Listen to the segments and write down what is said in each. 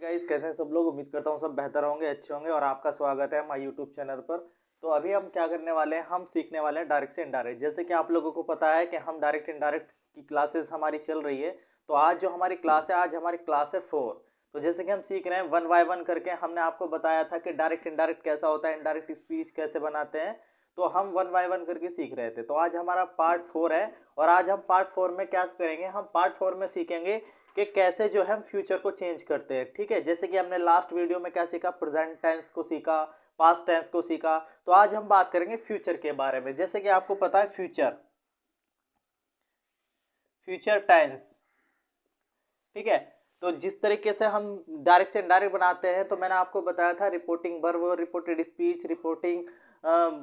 Guys, कैसे हैं सब लोग। उम्मीद करता हूँ सब बेहतर होंगे, अच्छे होंगे। और आपका स्वागत है हमारे यूट्यूब चैनल पर। तो अभी हम क्या करने वाले हैं, हम सीखने वाले हैं डायरेक्ट से इनडायरेक्ट। जैसे कि आप लोगों को पता है कि हम डायरेक्ट इनडायरेक्ट की क्लासेस हमारी चल रही है। तो आज जो हमारी क्लास है, आज हमारी क्लास है 4। तो जैसे कि हम सीख रहे हैं 1 बाय 1 करके। हमने आपको बताया था कि डायरेक्ट इनडायरेक्ट कैसा होता है, इनडायरेक्ट स्पीच कैसे बनाते हैं। तो हम 1 बाय 1 करके सीख रहे थे। तो आज हमारा पार्ट 4 है। और आज हम पार्ट 4 में क्या करेंगे, हम पार्ट 4 में सीखेंगे कि कैसे जो है हम फ्यूचर को चेंज करते हैं। ठीक है, जैसे कि हमने लास्ट वीडियो में क्या सीखा, प्रेजेंट टेंस को सीखा, पास्ट टेंस को सीखा। तो आज हम बात करेंगे फ्यूचर के बारे में। जैसे कि आपको पता है फ्यूचर, फ्यूचर टेंस, ठीक है। तो जिस तरीके से हम डायरेक्ट से इनडायरेक्ट बनाते हैं, तो मैंने आपको बताया था reporting verb, reported speech, reporting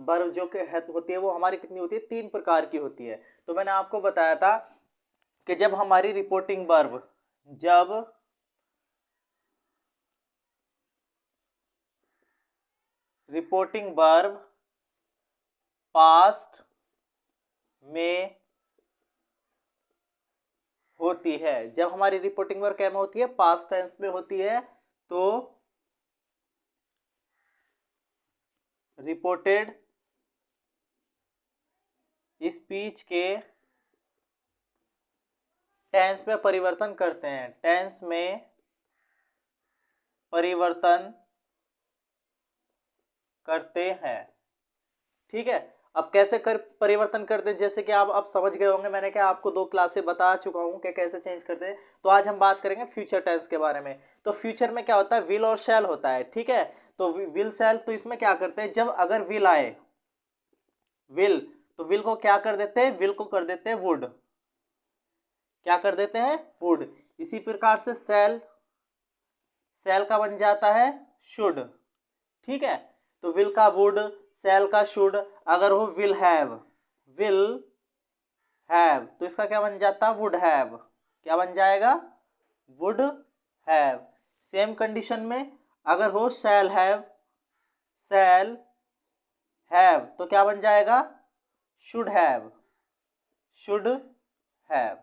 verb जो कि होती है वो हमारी कितनी होती है, 3 प्रकार की होती है। तो मैंने आपको बताया था कि जब हमारी रिपोर्टिंग वर्ब, जब रिपोर्टिंग वर्ब पास्ट में होती है, जब हमारी रिपोर्टिंग वर्ब क्या में होती है, पास्ट टेंस में होती है, तो रिपोर्टेड स्पीच के टेंस में परिवर्तन करते हैं, टेंस में परिवर्तन करते हैं। ठीक है, अब कैसे कर परिवर्तन करते हैं, जैसे कि आप अब समझ गए होंगे। मैंने क्या आपको 2 क्लासें बता चुका हूं कि कैसे चेंज करते हैं। तो आज हम बात करेंगे फ्यूचर टेंस के बारे में। तो फ्यूचर में क्या होता है, विल और शैल होता है। ठीक है, तो विल शैल, तो इसमें क्या करते हैं, जब अगर विल आए, विल, तो विल को क्या कर देते हैं, विल को कर देते हैं वुड। क्या कर देते हैं, वुड। इसी प्रकार से शैल, शैल का बन जाता है शुड। ठीक है, तो विल का वुड, शैल का शुड। अगर हो विल हैव, विल हैव, तो इसका क्या बन जाता, वुड हैव। क्या बन जाएगा, वुड हैव। सेम कंडीशन में अगर हो शैल हैव, शैल हैव, तो क्या बन जाएगा, शुड हैव, शुड हैव।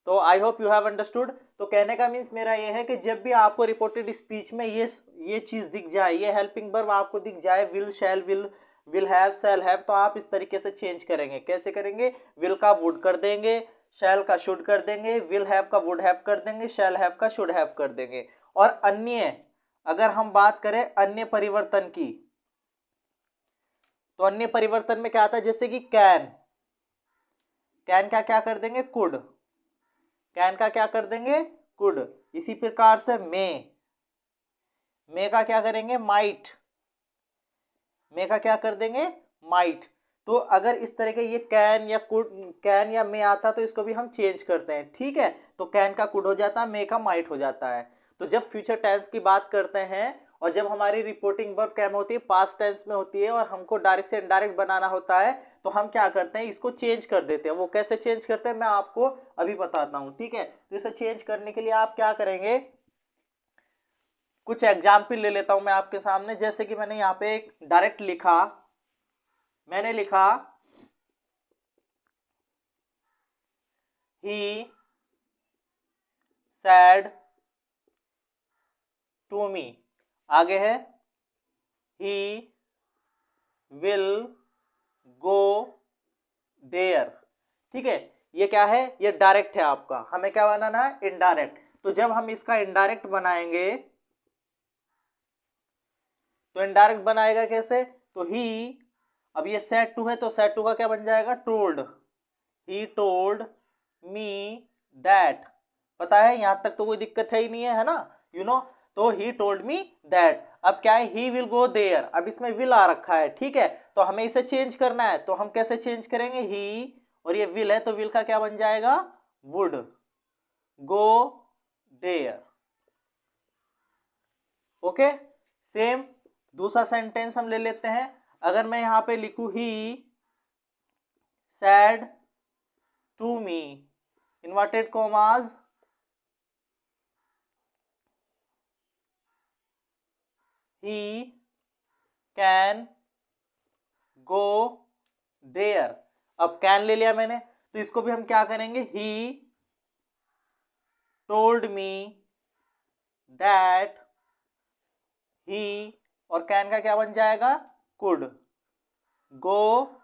तो I hope you have understood. तो कहने का मीन्स मेरा ये है कि जब भी आपको रिपोर्टेड स्पीच में ये चीज दिख जाए, ये हेल्पिंग वर्ब आपको दिख जाए, will, shall, will have, shall have, तो आप इस तरीके से चेंज करेंगे। कैसे करेंगे, विल का वुड कर देंगे, शैल का शुड कर देंगे, विल हैव का वुड हैव कर देंगे, शैल हैव का शुड हैव कर देंगे। और अन्य, अगर हम बात करें अन्य परिवर्तन की, तो अन्य परिवर्तन में क्या आता है, जैसे कि कैन, कैन का क्या कर देंगे, कुड, कैन का क्या कर देंगे, कुड। इसी प्रकार से मे का क्या करेंगे, माइट, मे का क्या कर देंगे, माइट। तो अगर इस तरह के ये कैन या कुड, कैन या मे आता, तो इसको भी हम चेंज करते हैं। ठीक है, तो कैन का कुड हो जाता है, मे का माइट हो जाता है। तो जब फ्यूचर टेंस की बात करते हैं, और जब हमारी रिपोर्टिंग वर्ब क्या में होती है, पास्ट टेंस में होती है, और हमको डायरेक्ट से इनडायरेक्ट बनाना होता है, तो हम क्या करते हैं, इसको चेंज कर देते हैं। वो कैसे चेंज करते हैं मैं आपको अभी बताता हूं। ठीक है, तो इसे चेंज करने के लिए आप क्या करेंगे, कुछ एग्जाम्पल ले लेता हूं मैं आपके सामने। जैसे कि मैंने यहाँ पे एक डायरेक्ट लिखा, मैंने लिखा ही सैड टू मी, आगे है ही विल गो देयर। ठीक है, ये क्या है, ये डायरेक्ट है आपका, हमें क्या बनाना है, इनडायरेक्ट। तो जब हम इसका इनडायरेक्ट बनाएंगे, तो इनडायरेक्ट बनाएगा कैसे, तो ही, अब ये सेड टू है, तो सेड टू का क्या बन जाएगा, told, he told me that. पता है, यहां तक तो कोई दिक्कत है ही नहीं है ना, यू नो। तो ही टोल्ड मी दैट। अब क्या है, ही विल गो देयर, अब इसमें विल आ रखा है। ठीक है, तो हमें इसे चेंज करना है, तो हम कैसे चेंज करेंगे, ही, और ये विल है, तो विल का क्या बन जाएगा, would go there. Okay, same दूसरा सेंटेंस हम ले लेते हैं। अगर मैं यहां पे लिखूं he said to me, inverted commas, he can go there। अब कैन ले लिया मैंने, तो इसको भी हम क्या करेंगे, he told me दैट, ही, और कैन का क्या बन जाएगा, कुड, गो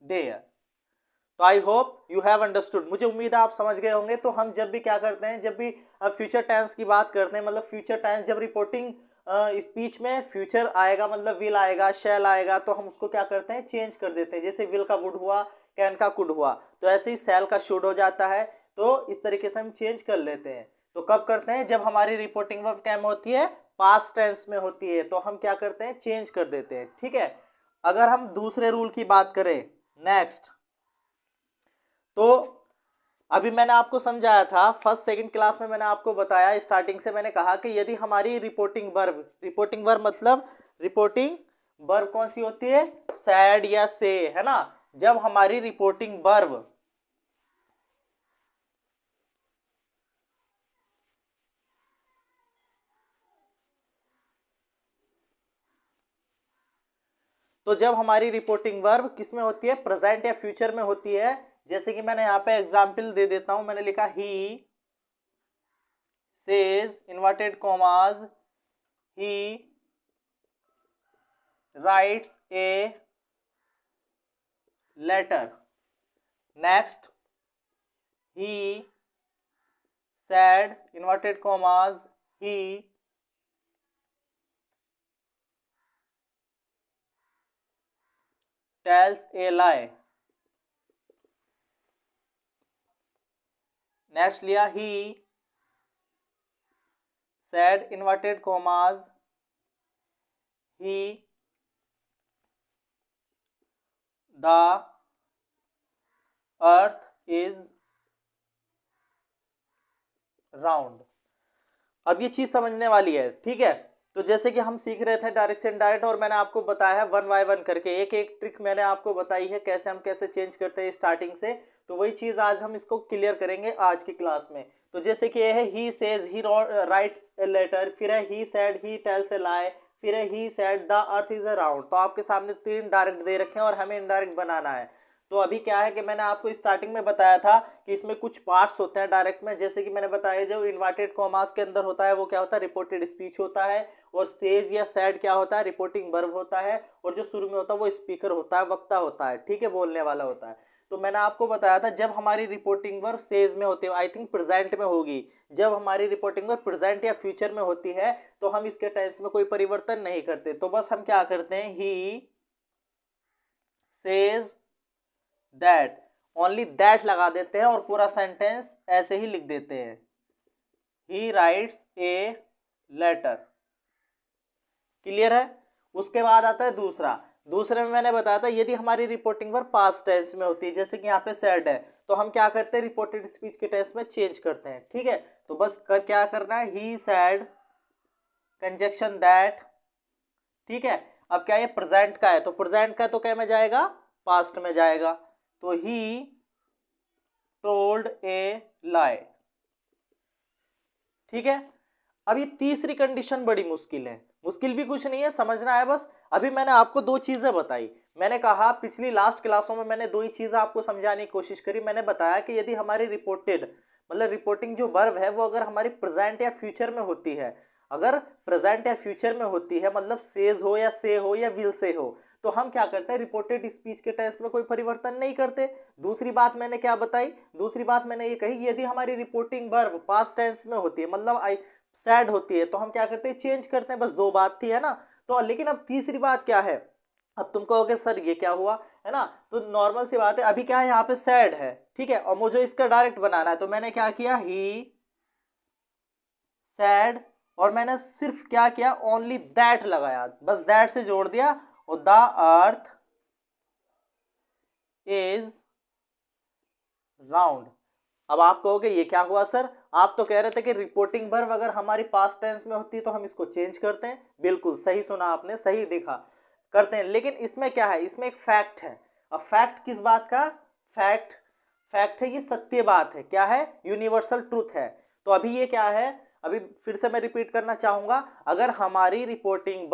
देयर। तो I hope you have understood, मुझे उम्मीद है आप समझ गए होंगे। तो हम जब भी क्या करते हैं, जब भी फ्यूचर टेंस की बात करते हैं, मतलब फ्यूचर टेंस जब रिपोर्टिंग स्पीच में फ्यूचर आएगा, मतलब विल आएगा, शैल आएगा, तो हम उसको क्या करते हैं, चेंज कर देते हैं। जैसे विल का वुड हुआ, कैन का कुड हुआ, तो ऐसे ही शैल का शुड हो जाता है। तो इस तरीके से हम चेंज कर लेते हैं। तो कब करते हैं, जब हमारी रिपोर्टिंग वर्ब क्या में होती है, पास्ट टेंस में होती है, तो हम क्या करते हैं, चेंज कर देते हैं। ठीक है। अगर हम दूसरे रूल की बात करें, नेक्स्ट, तो अभी मैंने आपको समझाया था फर्स्ट सेकंड क्लास में, मैंने आपको बताया स्टार्टिंग से, मैंने कहा कि यदि हमारी रिपोर्टिंग वर्ब मतलब रिपोर्टिंग वर्ब कौन सी होती है, सैड या से, है ना। जब हमारी रिपोर्टिंग वर्ब तो जब हमारी रिपोर्टिंग वर्ब किस में होती है, प्रेजेंट या फ्यूचर में होती है। जैसे कि मैंने यहाँ पे एग्जाम्पल दे देता हूं, मैंने लिखा he says inverted commas, he writes a letter, next he said inverted commas he tells a lie, next लिया he said inverted commas he the earth is round. अब ये चीज समझने वाली है, ठीक है। तो जैसे कि हम सीख रहे थे डायरेक्ट से इनडायरेक्ट, और मैंने आपको बताया है वन बाय वन करके, एक एक ट्रिक मैंने आपको बताई है कैसे हम कैसे चेंज करते हैं स्टार्टिंग से। तो वही चीज आज हम इसको क्लियर करेंगे आज की क्लास में। तो जैसे कि ये है he says he writes a letter, फिर है ही सेड ही टेल्स ए लाई, फिर है he said the earth is a round. तो आपके सामने तीन डायरेक्ट दे रखे हैं और हमें इनडायरेक्ट बनाना है। तो अभी क्या है कि मैंने आपको स्टार्टिंग में बताया था कि इसमें कुछ पार्ट्स होते हैं डायरेक्ट में। जैसे कि मैंने बताया जो इन्वर्टेड कॉमास के अंदर होता है वो क्या होता है, रिपोर्टेड स्पीच होता है। और सेज या सैड क्या होता है, रिपोर्टिंग वर्ब होता है। और जो शुरू में होता है वो स्पीकर होता है, वक्ता होता है, ठीक है, बोलने वाला होता है। तो मैंने आपको बताया था जब हमारी रिपोर्टिंग वर्ब सेज में होती है, आई थिंक प्रेजेंट में होगी, जब हमारी रिपोर्टिंग वर्ब प्रेजेंट या फ्यूचर में होती है तो हम इसके टेंस में कोई परिवर्तन नहीं करते। तो बस हम क्या करते हैं, he says that, only that लगा देते हैं और पूरा सेंटेंस ऐसे ही लिख देते हैं, he writes a letter. Clear है। उसके बाद आता है दूसरा। दूसरे में मैंने बताया था यदि हमारी रिपोर्टिंग वर्ब पास्ट टेंस में होती है, जैसे कि यहाँ पे सेड है, तो हम क्या करते हैं, रिपोर्टेड स्पीच के टेंस में चेंज करते हैं। ठीक है। तो बस क्या करना है, ही सैड कंजक्शन दैट। ठीक है। अब क्या ये प्रेजेंट का है, तो प्रेजेंट का तो क्या में जाएगा, पास्ट में जाएगा। तो ही टोल्ड ए लाई। ठीक है। अब ये तीसरी कंडीशन बड़ी मुश्किल है, मुश्किल भी कुछ नहीं है, समझना है बस। अभी मैंने आपको दो चीजें बताई, मैंने कहा पिछली लास्ट क्लासों में मैंने दो ही चीजें आपको समझाने की कोशिश करी। मैंने बताया कि यदि हमारी रिपोर्टेड मतलब रिपोर्टिंग जो वर्ब है वो अगर हमारी प्रेजेंट या फ्यूचर में होती है, अगर प्रेजेंट या फ्यूचर में होती है, मतलब सेज हो या से हो या विल से हो, तो हम क्या करते हैं, रिपोर्टेड स्पीच के टेंस में कोई परिवर्तन नहीं करते। दूसरी बात मैंने क्या बताई, दूसरी बात मैंने ये कही यदि हमारी रिपोर्टिंग वर्ब पास्ट टेंस में होती है, मतलब आई सैड होती है, तो हम क्या करते हैं, चेंज करते हैं। बस दो बात थी, है ना। तो लेकिन अब तीसरी बात क्या है, अब तुम कहोगे सर ये क्या हुआ, है ना। तो नॉर्मल सी बात है, अभी क्या है, यहाँ पे सैड है, ठीक है, और मुझे इसका डायरेक्ट बनाना है, तो मैंने क्या किया, ही सैड, और मैंने सिर्फ क्या किया, ओनली दैट लगाया, बस दैट से जोड़ दिया, और द अर्थ इज राउंड। अब आप कहोगे ये क्या हुआ सर, आप तो कह रहे थे कि रिपोर्टिंग वर्ब अगर हमारी पास्ट टेंस में होती है तो हम इसको चेंज करते हैं। बिल्कुल सही सुना आपने, सही देखा, करते हैं। लेकिन इसमें क्या है, इसमें एक फैक्ट है। अब फैक्ट किस बात का, फैक्ट फैक्ट है, ये सत्य बात है, क्या है, यूनिवर्सल ट्रूथ है। तो अभी ये क्या है, अभी फिर से मैं रिपीट करना चाहूंगा, अगर हमारी रिपोर्टिंग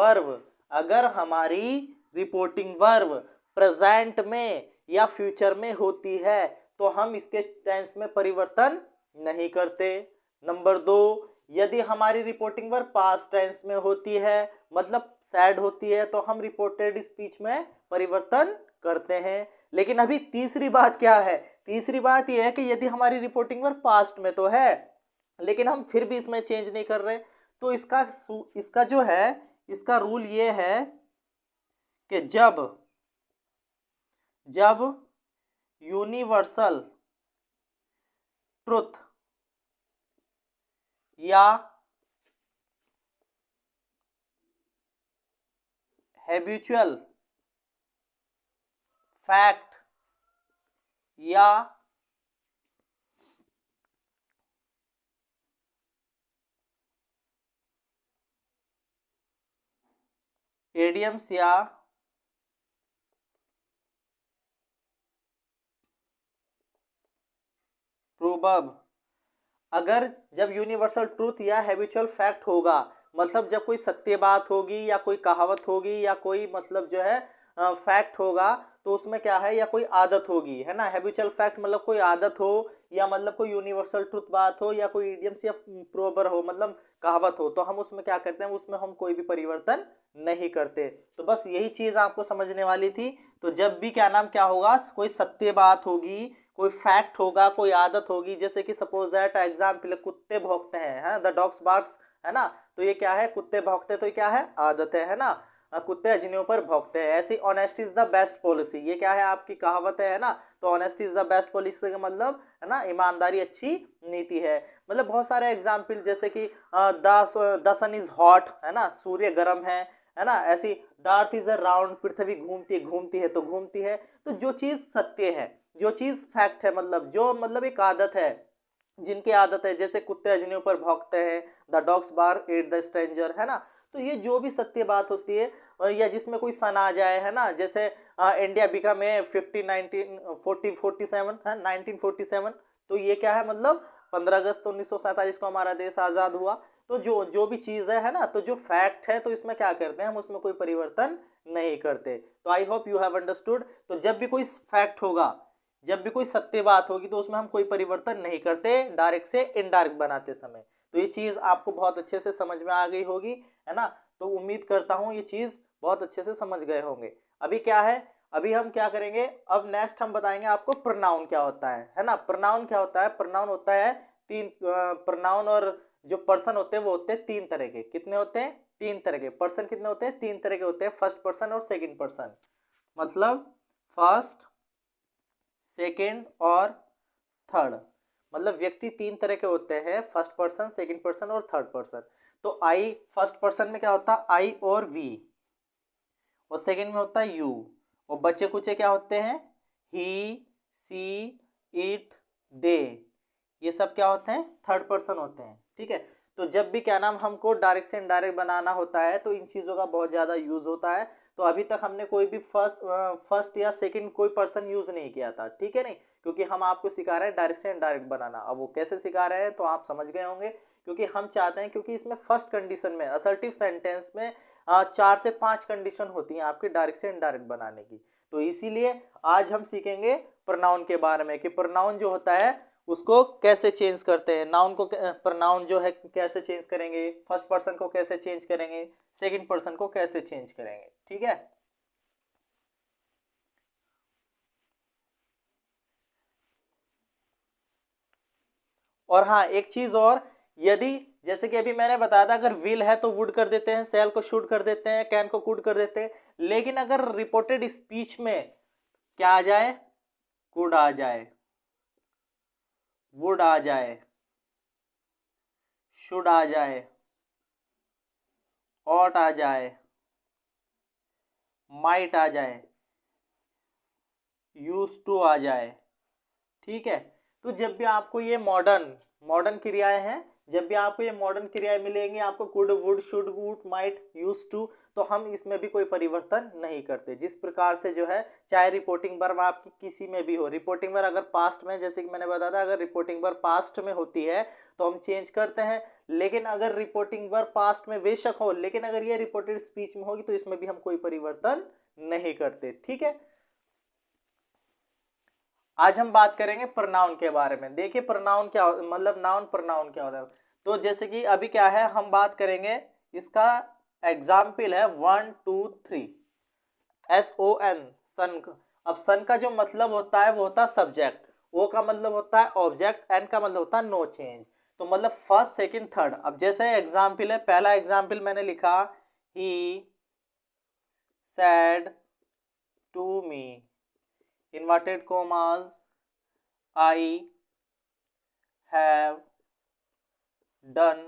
वर्ब प्रेजेंट में या फ्यूचर में होती है तो हम इसके टेंस में परिवर्तन नहीं करते। नंबर दो, यदि हमारी रिपोर्टिंग वर्ब पास्ट टेंस में होती है, मतलब सैड होती है, तो हम रिपोर्टेड स्पीच में परिवर्तन करते हैं। लेकिन अभी तीसरी बात क्या है, तीसरी बात यह है कि यदि हमारी रिपोर्टिंग वर्ब पास्ट में तो है, लेकिन हम फिर भी इसमें चेंज नहीं कर रहे, तो इसका जो है, इसका रूल ये है कि जब यूनिवर्सल ट्रुथ या हैबिचुअल फैक्ट या एडियम्स या प्रोवर्ब, अगर जब यूनिवर्सल ट्रूथ या हैबिचुअल फैक्ट होगा, मतलब जब कोई सत्य बात होगी या कोई कहावत होगी या कोई मतलब जो है फैक्ट होगा, तो उसमें क्या है, या कोई आदत होगी, है ना। हैबिचुअल फैक्ट मतलब कोई आदत हो, या मतलब कोई यूनिवर्सल ट्रूथ बात हो, या कोई इडियम्स या प्रोवर्ब हो, मतलब कहावत हो, तो हम उसमें क्या करते हैं, उसमें हम कोई भी परिवर्तन नहीं करते। तो बस यही चीज आपको समझने वाली थी। तो जब भी क्या नाम क्या होगा, कोई सत्य बात होगी, कोई फैक्ट होगा, कोई आदत होगी, जैसे कि सपोज दैट एग्जाम्पल, कुत्ते भौंकते हैं, द डॉग्स बार्क्स, है ना, तो ये क्या है, कुत्ते भौंकते, तो ये क्या है, आदत है ना। कुत्ते अजनियों पर भौंकते हैं। ऐसी honesty is the best policy, ये क्या है, आपकी कहावत है ना। तो honesty is the best policy का मतलब है ना, ईमानदारी अच्छी नीति है। मतलब बहुत सारे एग्जाम्पल, जैसे कि द सन इज हॉट, है ना, सूर्य गर्म है ना। ऐसी डार्थ इज अ राउंड, पृथ्वी घूमती है तो घूमती है। तो जो चीज सत्य है, जो चीज फैक्ट है, मतलब जो मतलब एक आदत है, जिनकी आदत है, जैसे कुत्ते अजनियों पर भौंकते हैं, the dogs bark at the stranger, है ना। तो ये जो भी सत्य बात होती है, या जिसमें कोई सन आ जाए, है ना, जैसे इंडिया बिकम में 1947, तो ये क्या है, मतलब 15 अगस्त 1947 को हमारा देश आजाद हुआ। तो जो जो भी चीज है ना, तो जो फैक्ट है, तो इसमें क्या करते हैं हम, उसमें कोई परिवर्तन नहीं करते। तो I hope you have understood. तो जब भी कोई फैक्ट होगा, जब भी कोई सत्य बात होगी, तो उसमें हम कोई परिवर्तन नहीं करते, डायरेक्ट से इनडायरेक्ट बनाते समय। तो ये चीज आपको बहुत अच्छे से समझ में आ गई होगी, है ना। तो उम्मीद करता हूं ये चीज बहुत अच्छे से समझ गए होंगे। अभी क्या है, अभी हम क्या करेंगे, अब नेक्स्ट हम बताएंगे आपको प्रोनाउन क्या होता है ना। प्रोनाउन क्या होता है, प्रोनाउन होता है तीन, प्रोनाउन और जो पर्सन होते हैं वो होते हैं तीन तरह के। कितने होते हैं, तीन तरह के। पर्सन कितने होते हैं, तीन तरह के होते हैं, फर्स्ट पर्सन और सेकंड पर्सन। मतलब फर्स्ट, सेकंड और थर्ड, मतलब व्यक्ति तीन तरह के होते हैं, फर्स्ट पर्सन, सेकंड पर्सन और थर्ड पर्सन। तो आई, फर्स्ट पर्सन में क्या होता है, आई और वी, और सेकंड में होता है यू, और बच्चे कुचे क्या होते हैं, ही, सी, इट, दे, ये सब क्या होते हैं, थर्ड पर्सन होते हैं। ठीक है। तो जब भी क्या नाम हमको डायरेक्ट से इनडायरेक्ट बनाना होता है, तो इन चीज़ों का बहुत ज़्यादा यूज होता है। तो अभी तक हमने कोई भी फर्स्ट या सेकंड कोई पर्सन यूज नहीं किया था, ठीक है नहीं, क्योंकि हम आपको सिखा रहे हैं डायरेक्ट से इनडायरेक्ट बनाना। अब वो कैसे सिखा रहे हैं तो आप समझ गए होंगे, क्योंकि हम चाहते हैं, क्योंकि इसमें फर्स्ट कंडीशन में असर्टिव सेंटेंस में 4 से 5 कंडीशन होती हैं आपकी डायरेक्ट से इनडायरेक्ट बनाने की। तो इसीलिए आज हम सीखेंगे प्रोनाउन के बारे में, कि प्रोनाउन जो होता है उसको कैसे चेंज करते हैं, नाउन को, प्रोनाउन जो है कैसे चेंज करेंगे, फर्स्ट पर्सन को कैसे चेंज करेंगे, सेकंड पर्सन को कैसे चेंज करेंगे। ठीक है। और हाँ, एक चीज और, यदि जैसे कि अभी मैंने बताया था, अगर विल है तो वुड कर देते हैं, सेल को शुड कर देते हैं, कैन को कुड कर देते हैं। लेकिन अगर रिपोर्टेड स्पीच में क्या आ जाए, कुड आ जाए, वुड आ जाए, शुड आ जाए, ऑट आ जाए, माइट आ जाए, यूज टू आ जाए। ठीक है। तो जब भी आपको ये मॉडर्न मॉडर्न क्रियाएं हैं, जब भी आपको ये मॉडर्न क्रियाएं मिलेंगी, आपको could, would, should, would, might, use to, तो हम इसमें भी कोई परिवर्तन नहीं करते। जिस प्रकार से जो है, चाहे रिपोर्टिंग वर्ब आपकी किसी में भी हो, रिपोर्टिंग वर्ब अगर पास्ट में, जैसे कि मैंने बताया था, अगर रिपोर्टिंग वर्ब पास्ट में होती है तो हम चेंज करते हैं। लेकिन अगर रिपोर्टिंग वर्ब पास्ट में बेशक हो, लेकिन अगर ये रिपोर्टेड स्पीच में होगी तो इसमें भी हम कोई परिवर्तन नहीं करते। ठीक है। आज हम बात करेंगे प्रोनाउन के बारे में। देखिए प्रोनाउन क्या मतलब नाउन प्रोनाउन क्या होता है। तो जैसे कि अभी क्या है, हम बात करेंगे इसका एग्जाम्पल है 1 2 3। SON, सन। अब सन का जो मतलब होता है वो होता है सब्जेक्ट, ओ का मतलब होता है ऑब्जेक्ट, एन का मतलब होता है नो चेंज। तो मतलब फर्स्ट सेकंड थर्ड। अब जैसे एग्जाम्पल है, पहला एग्जाम्पल मैंने लिखा, ही said to me, inverted commas, I have done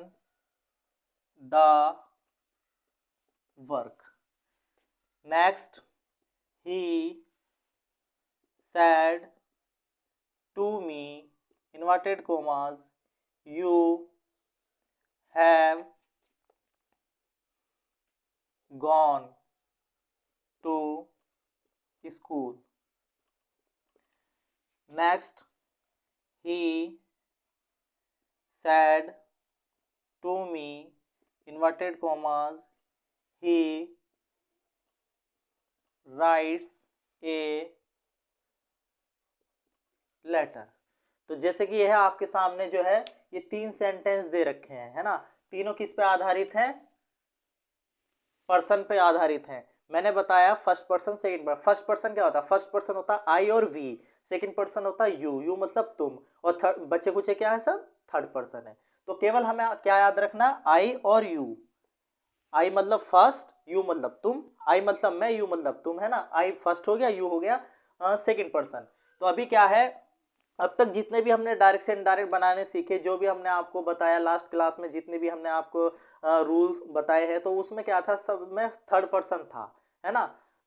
the work. Next, he said to me, inverted commas, you have gone to school. Next, he said to me, inverted commas, he writes a letter. तो जैसे कि यह आपके सामने जो है ये 3 sentence दे रखे हैं, है ना। तीनों किस पे आधारित हैं, पर्सन पे आधारित हैं। मैंने बताया first person second person. First person क्या होता है, फर्स्ट पर्सन होता है आई और वी, सेकंड पर्सन होता है यू, यू मतलब तुम, और थर्ड बच्चे कुछ क्या है सब थर्ड पर्सन है। तो केवल हमें क्या याद रखना, आई और यू। आई मतलब फर्स्ट, यू मतलब तुम, आई मतलब मैं, यू मतलब तुम, है ना। आई फर्स्ट हो गया, यू हो गया सेकंड पर्सन। तो अभी क्या है, अब तक जितने भी हमने डायरेक्ट से इनडायरेक्ट बनाने सीखे, जो भी हमने आपको बताया लास्ट क्लास में, जितने भी हमने आपको रूल्स बताए हैं, तो उसमें क्या था, सब में थर्ड पर्सन था, है ना।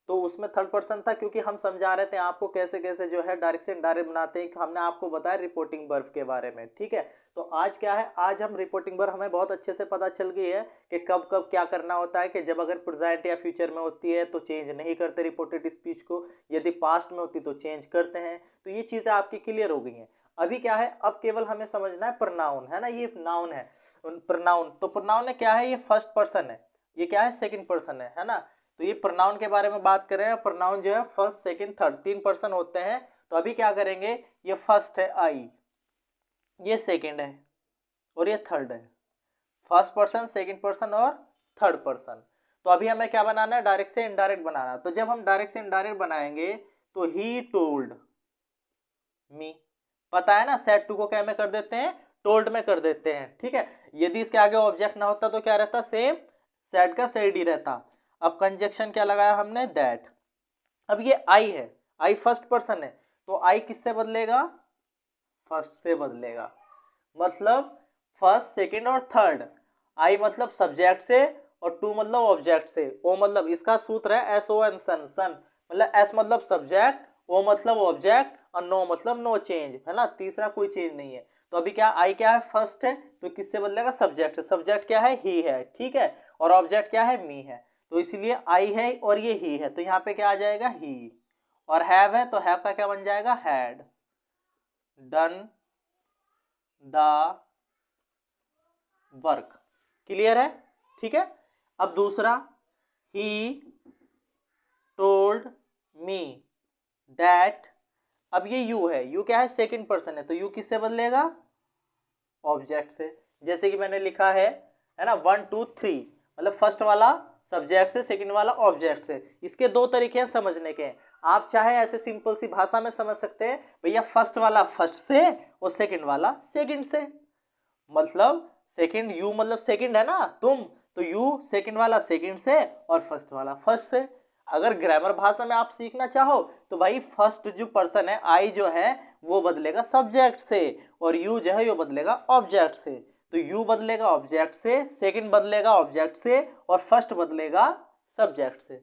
तो उसमें थर्ड पर्सन था क्योंकि हम समझा रहे थे आपको कैसे कैसे जो है डायरेक्ट से इनडायरेक्ट बनाते हैं। हमने आपको बताया रिपोर्टिंग वर्ब के बारे में, ठीक है। तो आज क्या है, आज हम रिपोर्टिंग वर्ब हमें बहुत अच्छे से पता चल गई है कि कब कब क्या करना होता है, कि जब अगर प्रेजेंट या फ्यूचर में होती है तो चेंज नहीं करते रिपोर्टेड स्पीच को, यदि पास्ट में होती तो चेंज करते हैं। तो ये चीजें आपकी क्लियर हो गई हैं। अभी क्या है, अब केवल हमें समझना है प्रनाउन, है ना। ये नाउन है प्रनाउन। तो प्रनाउन है क्या है, ये फर्स्ट पर्सन है, ये क्या है सेकंड पर्सन है ना। तो ये प्रनाउन के बारे में बात कर रहे हैं। प्रनाउन जो है फर्स्ट सेकंड थर्ड 3 पर्सन होते हैं। तो अभी क्या करेंगे, ये फर्स्ट है आई, ये सेकंड है और ये थर्ड है। फर्स्ट पर्सन, सेकंड पर्सन और थर्ड पर्सन। तो अभी हमें क्या बनाना है, डायरेक्ट से इनडायरेक्ट बनाना। तो जब हम डायरेक्ट से इनडायरेक्ट बनाएंगे तो ही टोल्ड मी, पता है ना, सेड टू को क्या में कर देते हैं, टोल्ड में कर देते हैं, ठीक है। यदि इसके आगे ऑब्जेक्ट ना होता तो क्या रहता, सेम सेड का सेड ही रहता। अब कंजक्शन क्या लगाया हमने, दैट। अब ये आई है, आई फर्स्ट पर्सन है, तो आई किससे बदलेगा, फर्स्ट से बदलेगा। मतलब फर्स्ट सेकंड और थर्ड। आई मतलब सब्जेक्ट से और टू मतलब ऑब्जेक्ट से। ओ मतलब इसका सूत्र है SON, सन। सन मतलब एस मतलब सब्जेक्ट, ओ मतलब ऑब्जेक्ट और नो मतलब नो चेंज, है ना। तीसरा कोई चेंज नहीं है। तो अभी क्या, आई क्या है, फर्स्ट है, तो किससे बदलेगा, सब्जेक्ट से। सब्जेक्ट क्या है, ही है, ठीक है, और ऑब्जेक्ट क्या है, मी है। तो इसलिए आई है और ये ही है, तो यहाँ पे क्या आ जाएगा, ही। और हैव है, तो हैव का क्या बन जाएगा, had done the work. Clear है, ठीक है। अब दूसरा, ही टोल्ड मी दैट। अब ये यू है, यू क्या है, सेकंड पर्सन है, तो यू किससे बदलेगा, ऑब्जेक्ट से। जैसे कि मैंने लिखा है ना 1 2 3, मतलब फर्स्ट वाला सब्जेक्ट से, सेकंड वाला ऑब्जेक्ट से। इसके दो तरीके हैं समझने के। आप चाहे ऐसे सिंपल सी भाषा में समझ सकते हैं, भैया फर्स्ट वाला फर्स्ट से और सेकंड वाला सेकंड से। मतलब सेकंड, यू मतलब सेकंड है ना तुम, तो यू सेकंड वाला सेकंड से और फर्स्ट वाला फर्स्ट से। अगर ग्रामर भाषा में आप सीखना चाहो तो भाई फर्स्ट जो पर्सन है आई जो है वो बदलेगा सब्जेक्ट से, और यू जो है वो बदलेगा ऑब्जेक्ट से। तो यू बदलेगा ऑब्जेक्ट से, सेकंड बदलेगा ऑब्जेक्ट से और फर्स्ट बदलेगा सब्जेक्ट से।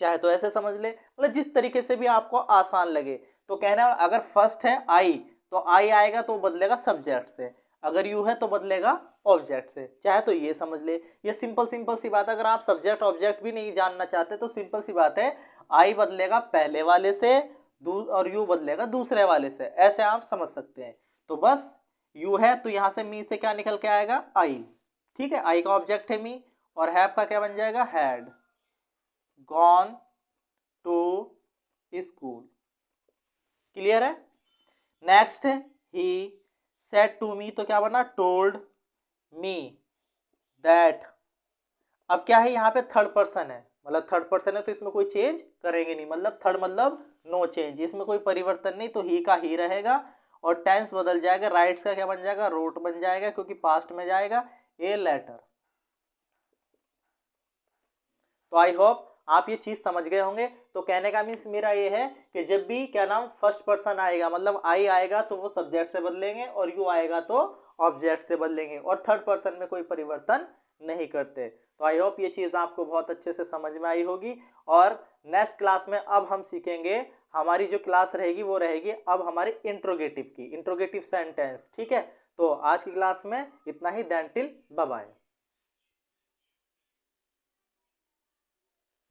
चाहे तो ऐसे समझ ले, मतलब जिस तरीके से भी आपको आसान लगे। तो कहना अगर फर्स्ट है आई, तो आई आएगा तो बदलेगा सब्जेक्ट से, अगर यू है तो बदलेगा ऑब्जेक्ट से। चाहे तो ये समझ ले, ये सिंपल सिंपल सी बात है। अगर आप सब्जेक्ट ऑब्जेक्ट भी नहीं जानना चाहते तो सिंपल सी बात है, आई बदलेगा पहले वाले से और यू बदलेगा दूसरे वाले से, ऐसे आप समझ सकते हैं। तो बस यू है तो यहां से मी से क्या निकल के आएगा, आई, ठीक है। आई का ऑब्जेक्ट है मी, और हैव का क्या बन जाएगा, had gone to school. Clear है। नेक्स्ट है ही सेड टू मी, तो क्या बना, टोल्ड मी, दैट। अब क्या है, यहाँ पे थर्ड पर्सन है, मतलब थर्ड पर्सन है तो इसमें कोई चेंज करेंगे नहीं, मतलब थर्ड मतलब नो चेंज, इसमें कोई परिवर्तन नहीं, तो ही का ही रहेगा। और टेंस बदल जाएगा, राइट्स का क्या बन जाएगा, रोट बन जाएगा, क्योंकि पास्ट में जाएगा ए लेटर। तो आई होप आप ये चीज समझ गए होंगे। तो कहने का मीन्स मेरा ये है कि जब भी क्या नाम फर्स्ट पर्सन आएगा, मतलब आई आएगा तो वो सब्जेक्ट से बदलेंगे, और यू आएगा तो ऑब्जेक्ट से बदलेंगे, और थर्ड पर्सन में कोई परिवर्तन नहीं करते। तो आई होप ये चीज आपको बहुत अच्छे से समझ में आई होगी। और नेक्स्ट क्लास में अब हम सीखेंगे, हमारी जो क्लास रहेगी वो रहेगी अब हमारी इंट्रोगेटिव की, इंट्रोगेटिव सेंटेंस। ठीक है, तो आज की क्लास में इतना ही। Then till bye bye.